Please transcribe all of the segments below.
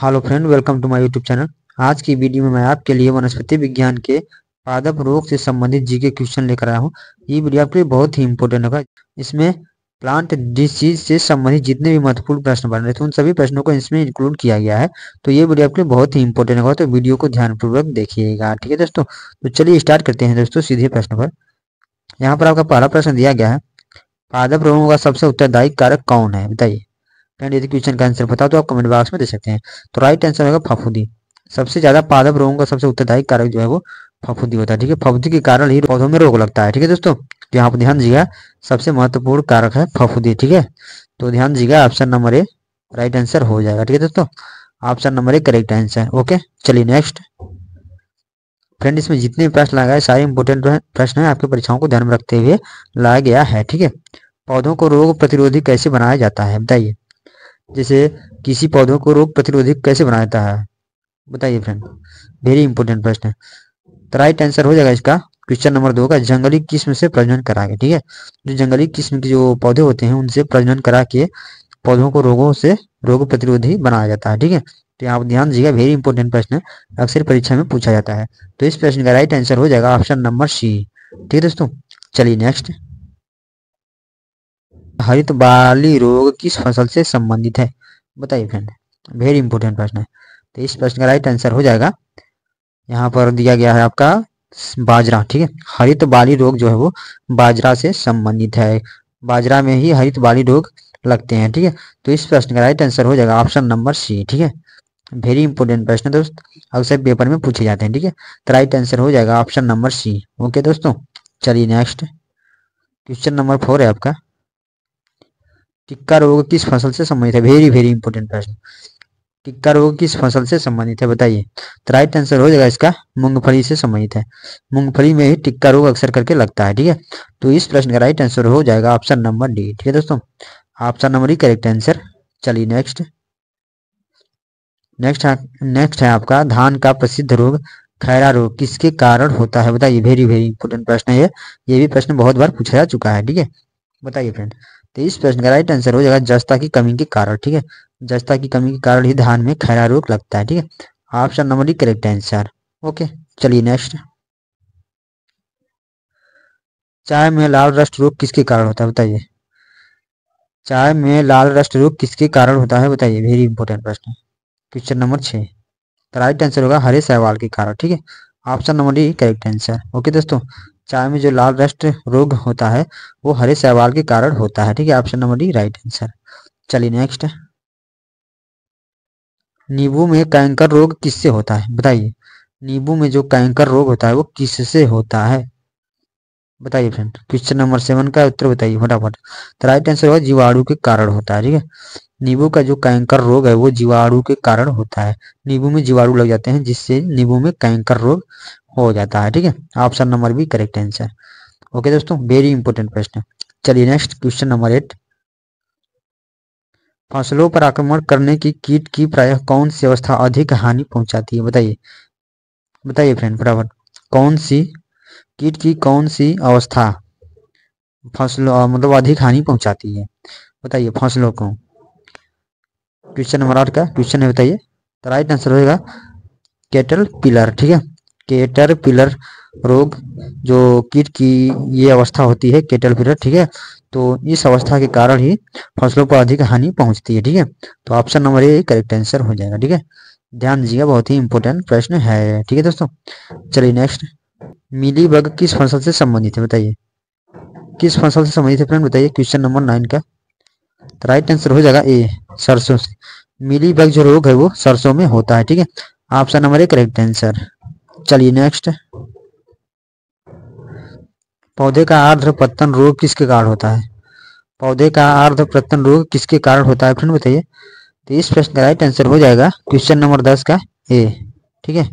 Hello friend, welcome to my YouTube channel. आज की video में मैं आपके लिए वनस्पति विज्ञान के पादप रोग से संबंधित जीके क्वेश्चन लेकर आया हूँ। ये वीडियो आपके लिए बहुत ही इंपॉर्टेंट होगा। इसमें प्लांट डिसीज से संबंधित जितने भी महत्वपूर्ण प्रश्न बन रहे थे उन सभी प्रश्नों को इसमें इंक्लूड किया गया है। तो ये वीडियो आपके लिए बहुत ही इंपॉर्टेंट होगा, तो वीडियो को ध्यानपूर्वक देखिएगा। ठीक है दोस्तों, तो चलिए स्टार्ट करते हैं दोस्तों सीधे प्रश्न पर। यहाँ पर आपका पहला प्रश्न दिया गया है, पादप रोगों का सबसे उत्तरदायी कारक कौन है, बताइए। फ्रेंड यदि क्वेश्चन का आंसर पता हो तो आप कमेंट बॉक्स में दे सकते हैं। तो राइट आंसर होगा फफूंदी। सबसे ज्यादा पादप रोगों का सबसे उत्तरदायी कारक जो है वो फफूंदी होता है। ठीक है, फफूंदी के कारण ही पौधों में रोग लगता है। ठीक है दोस्तों, तो यहाँ पर ध्यान दीजिएगा, सबसे महत्वपूर्ण कारक है फफूंदी। ठीक है, तो ध्यान दीजिएगा, option number A right answer हो जाएगा। ठीक है दोस्तों, option number A correct answer. Okay, चलिए नेक्स्ट। फ्रेंड इसमें जितने भी प्रश्न लगाए सारे इंपोर्टेंट प्रश्न है, आपकी परीक्षाओं को ध्यान में रखते हुए लाया गया है। ठीक है, पौधों को रोग प्रतिरोधी कैसे बनाया जाता है, बताइए। जैसे किसी पौधों को रोग प्रतिरोधी कैसे बनाया जाता है, बताइए फ्रेंड। वेरी इंपॉर्टेंट प्रश्न है। तो राइट आंसर हो जाएगा इसका क्वेश्चन नंबर 2 का, जंगली किस्म से प्रजनन करा के। ठीक है, जो जंगली किस्म के जो पौधे होते हैं उनसे प्रजनन करा के पौधों को रोगों से रोग प्रतिरोधी बनाया जाता है। ठीक है, तो यहाँ ध्यान दीजिएगा, वेरी इंपॉर्टेंट प्रश्न है, अक्सर परीक्षा में पूछा जाता है। तो इस प्रश्न का राइट आंसर हो जाएगा ऑप्शन नंबर सी। ठीक है दोस्तों, चलिए नेक्स्ट। हरित बाली रोग किस फसल से संबंधित है, बताइए फ्रेंड। वेरी इंपॉर्टेंट प्रश्न है। तो इस प्रश्न का राइट आंसर हो जाएगा, यहाँ पर दिया गया है आपका बाजरा। ठीक है, हरित बाली रोग जो है वो बाजरा से संबंधित है। बाजरा में ही हरित बाली रोग लगते हैं। ठीक है, तो इस प्रश्न का राइट आंसर हो जाएगा ऑप्शन नंबर सी। ठीक है, वेरी इंपॉर्टेंट प्रश्न दोस्त, अक्सर पेपर में पूछे जाते हैं। ठीक है, तो राइट आंसर हो जाएगा ऑप्शन नंबर सी। ओके दोस्तों, चलिए नेक्स्ट। क्वेश्चन नंबर 4 है आपका, टिक्का रोग किस फसल से संबंधित है। वेरी वेरी इंपॉर्टेंट प्रश्न, टिक्का रोग किस फसल से संबंधित है, बताइए। तो राइट आंसर हो जाएगा इसका मूंगफली से संबंधित है। मूंगफली में ही टिक्का रोग अक्सर करके लगता है। ठीक है, तो इस प्रश्न का राइट आंसर हो जाएगा ऑप्शन नंबर डी। ठीक है दोस्तों, option number D correct answer. चलिए नेक्स्ट। नेक्स्ट है आपका, धान का प्रसिद्ध रोग खैरा रोग किसके कारण होता है, बताइए। वेरी वेरी इंपॉर्टेंट प्रश्न है ये भी प्रश्न बहुत बार पूछा जा चुका है। ठीक है, बताइए फ्रेंड। तो इस प्रश्न का राइट आंसर हो जाएगा जस्ता की कमी के कारण। ठीक है, जस्ता की कमी के कारण ही धान में खैरा रोग लगता है। ठीक है, option number D correct answer. Okay, चलिए नेक्स्ट। चाय में लाल रस्ट रोग किसके कारण होता है, बताइए। चाय में लाल रस्ट रोग किसके कारण होता है, बताइए। वेरी इंपॉर्टेंट प्रश्न, क्वेश्चन नंबर 6। तो राइट आंसर होगा हरे शैवाल के कारण। ठीक है, option number D correct answer. Okay दोस्तों, चाय में जो लाल रस्ट रोग होता है वो हरे शैवाल के कारण होता है। ठीक है, option number D right answer. चलिए नेक्स्ट। नींबू में कैंकर रोग किससे होता है, बताइए। नींबू में जो कैंकर रोग होता है वो किससे होता है, बताइए फ्रेंड। क्वेश्चन नंबर 7 का उत्तर बताइए फटाफट। तो राइट आंसर होगा जीवाणु के कारण होता है। ठीक है, नींबू का जो कैंकर रोग है वो जीवाणु के कारण होता है। नींबू में जीवाणु लग जाते हैं जिससे नींबू में कैंकर रोग हो जाता है। ठीक है, option number B correct answer. Okay दोस्तों, वेरी इंपॉर्टेंट प्रश्न। चलिए नेक्स्ट, क्वेश्चन नंबर 8। फसलों पर आक्रमण करने की कीट की प्रायः कौन सी अवस्था अधिक हानि पहुंचाती है, बताइए। बताइए फ्रेंड फटाफट, कौन सी कीट की कौन सी अवस्था फसलों मतलब अधिक हानि पहुंचाती है, बताइए फसलों को। क्वेश्चन नंबर 8 का क्वेश्चन है, बताइए। तो राइट आंसर होगा कैटर पिलर। ठीक है, कैटर पिलर रोग जो कीट की ये अवस्था होती है कैटर पिलर। ठीक है, तो इस अवस्था के कारण ही फसलों पर अधिक हानि पहुंचती है। ठीक है, तो option number A correct answer हो जाएगा। ठीक है, ध्यान दीजिएगा, बहुत ही इंपॉर्टेंट प्रश्न है। ठीक है दोस्तों, चलिए नेक्स्ट। मिली बग किस फसल से संबंधित है, बताइए। किस फसल से संबंधित है फ्रेंड, बताइए। क्वेश्चन नंबर 9 का तो राइट आंसर हो जाएगा ए, सरसों से। मिली बग जो रोग है वो सरसों में होता है। ठीक है, option number A correct answer. चलिए नेक्स्ट। पौधे का आर्द्र पतन रोग किसके कारण होता है, पौधे का आर्द्र पतन रोग किसके कारण होता है फ्रेंड, बताइए। तो इस प्रश्न का राइट आंसर हो जाएगा क्वेश्चन नंबर 10 का ए। ठीक है,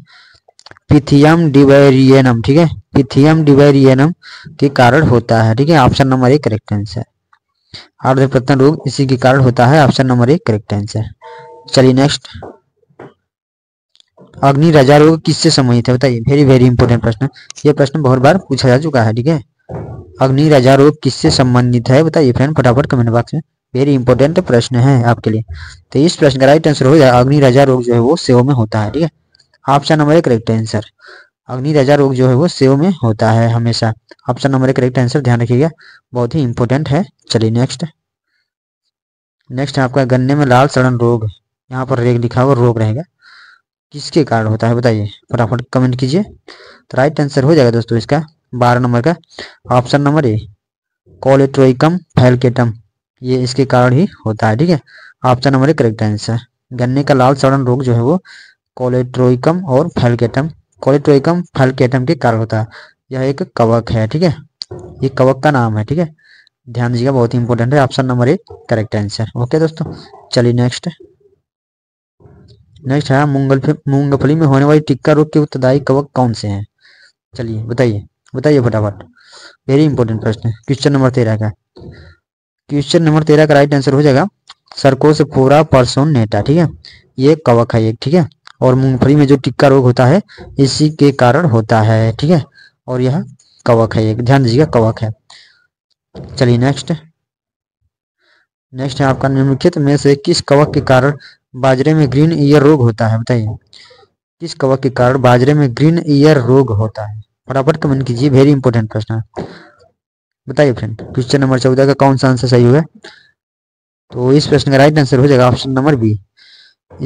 पिथियम डिवेरियनम। ठीक है, पिथियम डिवेरियनम के कारण होता है। ठीक है, option number A correct answer. आर्द्र पतन रोग इसी के कारण होता है, option number A correct answer. चलिए नेक्स्ट। अग्नि राजा रोग किससे संबंधित है, बताइए। वेरी वेरी इंपॉर्टेंट प्रश्न, ये प्रश्न बहुत बार पूछा जा चुका है। ठीक है, अग्नि राजा रोग किससे संबंधित है, बताइए फ्रेंड फटाफट कमेंट बॉक्स में वेरी इंपॉर्टेंट प्रश्न है आपके लिए। तो इस प्रश्न का राइट आंसर हो जाएगा अग्निराजा रोग जो है वो सेव में होता है। ठीक है, ऑप्शन नंबर 1 करेक्ट आंसर। अग्निराजा रोग जो है वो सेव में होता है हमेशा। ऑप्शन नंबर 1 करेक्ट आंसर, ध्यान रखिएगा, बहुत ही इंपॉर्टेंट है। चलिए नेक्स्ट है आपका गन्ने में लाल सड़न रोग। यहाँ पर रेग लिखा हुआ रोग रहेगा, किसके कारण होता है बताइए, फटाफट कमेंट कीजिए। तो राइट आंसर हो जाएगा दोस्तों इसका 12 नंबर का ऑप्शन नंबर ए, कोलेट्रोइकम फैलकेटम, ये इसके कारण ही होता है। ठीक है, option number A correct answer. गन्ने का लाल सड़न रोग जो है वो कोलेट्रोइकम और फैलकेटम, कोलेट्रोइकम फैलकेटम के कारण होता है। यह एक कवक है। ठीक है, ये कवक का नाम है। ठीक है, ध्यान दीजिएगा, बहुत ही इंपॉर्टेंट है। Option number A correct answer. Okay दोस्तों, चलिए नेक्स्ट है मूंगफली में होने वाली टिक्का रोग के उत्तरदायी कवक कौन से हैं। चलिए बताइए फटाफट, वेरी इंपॉर्टेंट प्रश्न है। क्वेश्चन नंबर 13 का राइट आंसर हो जाएगा सर्कोस्पोरा परसोनेटा। ठीक है, ये कवक है एक। ठीक है, और मूंगफली में जो टिक्का रोग होता है इसी के कारण होता है। ठीक है, और यह कवक है एक, ध्यान दीजिएगा, कवक है। चलिए नेक्स्ट है आपका निम्नलिखित में से किस कवक के कारण बाजरे में ग्रीन ईयर रोग होता है। बताइए, किस कवक के कारण बाजरे में ग्रीन ईयर रोग होता है, फटाफट कमेंट कीजिए, वेरी इंपॉर्टेंट प्रश्न है। बताइए फ्रेंड, क्वेश्चन नंबर 14 का कौन सा आंसर सही होगा। तो इस प्रश्न का राइट आंसर हो जाएगा ऑप्शन नंबर बी,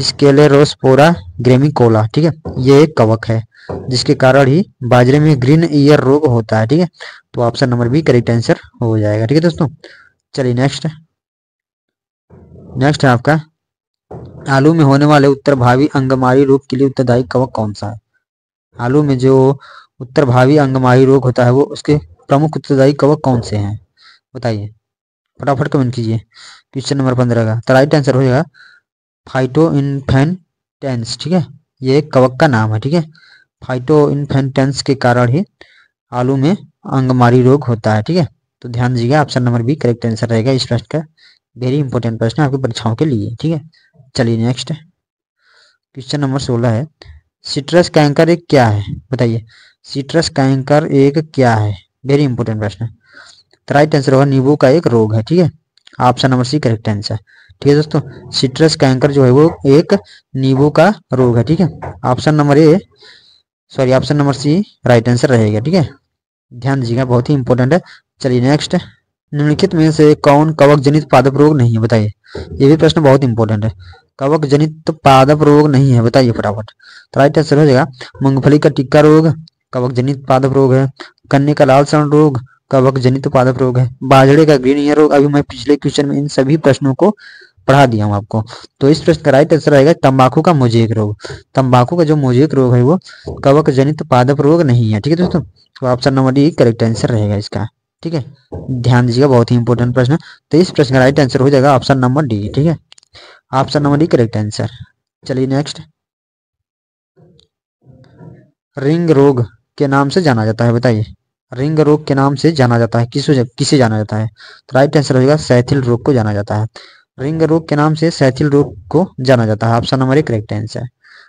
स्केलेरोस्पोरा ग्रेमिकोला। ठीक है, ये एक कवक है जिसके कारण ही बाजरे में ग्रीन ईयर रोग होता है। ठीक है, तो option number B correct answer हो जाएगा। ठीक है दोस्तों, चलिए नेक्स्ट है आपका आलू में होने वाले उत्तर भावी अंगमारी रोग के लिए उत्तरदायी कवक कौन सा है। आलू में जो उत्तर भावी अंगमारी रोग होता है वो उसके प्रमुख उत्तरदायी कवक कौन से हैं, बताइए, फटाफट कमेंट कीजिए। क्वेश्चन नंबर 15 का तो राइट आंसर हो जाएगा फाइटो इन्फेंटेंस। ठीक है, ये एक कवक का नाम है। ठीक है, फाइटो इन्फेंटेंस के कारण ही आलू में अंगमारी रोग होता है। ठीक है, तो ध्यान दीजिएगा, option number B correct answer रहेगा इस प्रश्न का। वेरी इंपॉर्टेंट प्रश्न है आपकी परीक्षाओं के लिए। ठीक है, चलिए नेक्स्ट क्वेश्चन नंबर 16 है सिट्रस कैंकर एक क्या है, बताइए, सिट्रस कैंकर एक क्या है, वेरी इंपॉर्टेंट प्रश्न है। तो राइट आंसर होगा नींबू का एक रोग है। ठीक है, option number C correct answer. ठीक है दोस्तों, सिट्रस कैंकर जो है वो एक नींबू का रोग है। ठीक है, option number C right answer रहेगा। ठीक है, ध्यान दीजिएगा, बहुत ही इंपॉर्टेंट है। चलिए नेक्स्ट, निम्नलिखित में से कौन कवक जनित पादप रोग नहीं है, बताइए, ये भी प्रश्न बहुत इंपॉर्टेंट है। कवक जनित पादप रोग नहीं है, बताइए फटाफट। तो राइट आंसर हो जाएगा मूंगफली का टिक्का रोग कवक जनित पादप रोग है, गन्ने का लाल सड़न रोग कवक जनित पादप रोग है, बाजरे का ग्रीन ईयर रोग। अभी मैं पिछले क्वेश्चन में इन सभी प्रश्नों को पढ़ा दिया हूँ आपको। तो इस प्रश्न का राइट आंसर रहेगा तंबाकू का मोजेक रोग। तंबाकू का जो मोजेक रोग है वो कवक जनित पादप रोग नहीं है। ठीक है दोस्तों, तो option number D correct answer रहेगा इसका। ठीक है, ध्यान दीजिएगा, बहुत ही इंपॉर्टेंट प्रश्न। तो इस प्रश्न का राइट आंसर हो जाएगा ऑप्शन नंबर डी। ठीक है, option number D correct answer. चलिए नेक्स्ट, रिंग रोग के नाम से जाना जाता है, बताइए, रिंग रोग के नाम से जाना जाता है किसे जाना जाता है। तो राइट आंसर हो जाएगा सैथिल रोग को जाना जाता है। रिंग रोग के नाम से सैथिल रोग को जाना जाता है, option number A correct answer.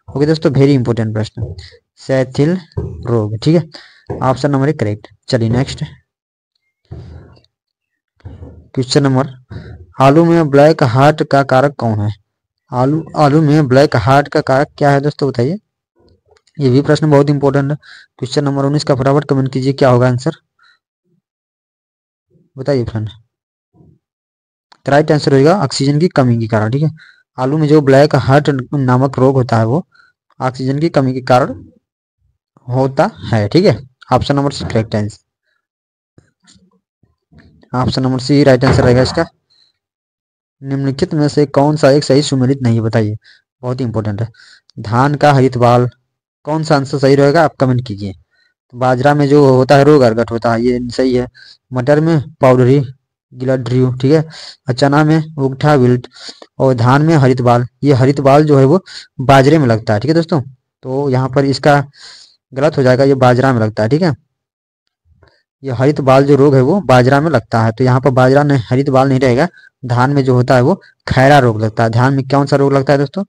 Okay दोस्तों, वेरी इंपॉर्टेंट प्रश्न, सैथिल रोग। ठीक है, ऑप्शन नंबर ए करेक्ट। चलिए नेक्स्ट क्वेश्चन नंबर, आलू में ब्लैक हार्ट का कारक कौन है। आलू में ब्लैक हार्ट का कारक क्या है दोस्तों, बताइए, ये भी प्रश्न बहुत इंपॉर्टेंट है। क्वेश्चन नंबर 19 का फटाफट कमेंट कीजिए, क्या होगा आंसर, बताइए फ्रेंड। राइट आंसर होगा ऑक्सीजन की कमी के कारण। ठीक है, आलू में जो ब्लैक हार्ट नामक रोग होता है वो ऑक्सीजन की कमी के कारण होता है। ठीक है, option number C correct answer, option number C right answer रहेगा इसका। निम्नलिखित में से कौन सा एक सही सुमेलित नहीं है, बताइए, बहुत ही इंपॉर्टेंट है। धान का हरित बाल, कौन सा आंसर सही रहेगा आप कमेंट कीजिए। तो बाजरा में जो होता है रोग अर्गट होता है, ये सही है। मटर में पाउडरी गिलड्रियो। ठीक है, और चना में उगठा विल्ट, और धान में हरित बाल, ये हरित बाल जो है वो बाजरे में लगता है। ठीक है दोस्तों, तो यहाँ पर इसका गलत हो जाएगा, ये बाजरा में लगता है। ठीक है, ये हरित बाल जो रोग है वो बाजरा में लगता है, तो यहाँ पर बाजरा नहीं, हरित बाल नहीं रहेगा। धान में जो होता है वो खैरा रोग लगता है। धान में कौन सा रोग लगता है दोस्तों,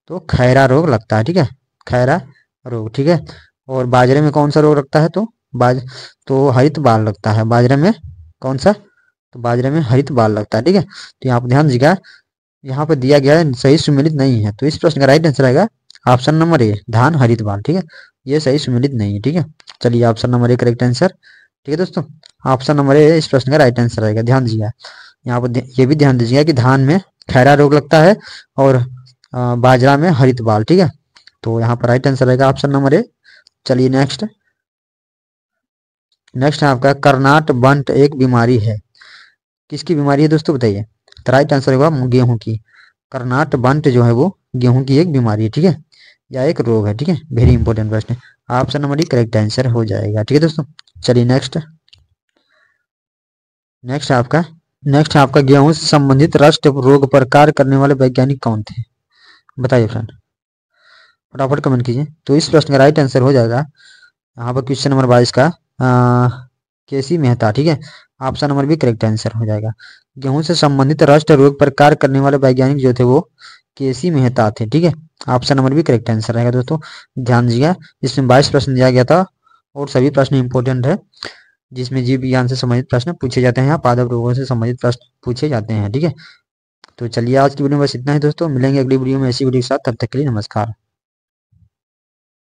तो खैरा रोग लगता है। ठीक है, खैरा रोग। ठीक है, और बाजरे में कौन सा रोग लगता है, तो हरित बाल लगता है। बाजरे में कौन सा तो बाजरे में हरित बाल लगता है। ठीक है, तो यहाँ पर ध्यान दीजिएगा, यहाँ पर दिया गया है सही सुमेलित नहीं है, तो इस प्रश्न का राइट आंसर आएगा ऑप्शन नंबर ए, धान हरित बाल। ठीक है, ये सही सुमेलित नहीं है। ठीक है, चलिए option number A correct answer. ठीक है दोस्तों, ऑप्शन नंबर ए इस प्रश्न का राइट आंसर आएगा। ध्यान दीजिएगा, यहाँ पर ये भी ध्यान दीजिएगा कि धान में खैरा रोग लगता है और बाजरा में हरित बाल। ठीक है, तो यहाँ पर राइट आंसर आएगा ऑप्शन नंबर ए। चलिए नेक्स्ट है आपका कर्नाट बंट एक बीमारी है, किसकी बीमारी है दोस्तों बताइए। तो राइट आंसर होगा गेहूं की। कर्नाट बंट जो है वो गेहूं की एक बीमारी है। ठीक है, या एक रोग है। ठीक है, वेरी इंपॉर्टेंट प्रश्न है, option number D correct answer हो जाएगा। ठीक है दोस्तों, चलिए नेक्स्ट है आपका गेहूं से संबंधित रस्ट रोग पर कार्य करने वाले वैज्ञानिक कौन थे, बताइए फ्रेंड, फटाफट कमेंट कीजिए। तो इस प्रश्न का राइट आंसर हो जाएगा यहाँ पर क्वेश्चन नंबर 22 का केसी मेहता। ठीक है, option number B correct answer हो जाएगा। गेहूं से संबंधित रस्ट रोग पर कार्य करने वाले वैज्ञानिक जो थे वो केसी मेहता थे। ठीक है, option number B correct answer रहेगा। दोस्तों ध्यान दीजिएगा, इसमें 22 प्रश्न दिया गया था और सभी प्रश्न इंपॉर्टेंट है, जिसमें जीव विज्ञान से संबंधित प्रश्न पूछे जाते हैं, पादप रोगों से संबंधित प्रश्न पूछे जाते हैं। ठीक है, तो चलिए आज की वीडियो में बस इतना ही दोस्तों, मिलेंगे अगली वीडियो में ऐसी वीडियो के साथ, तब तक के लिए नमस्कार।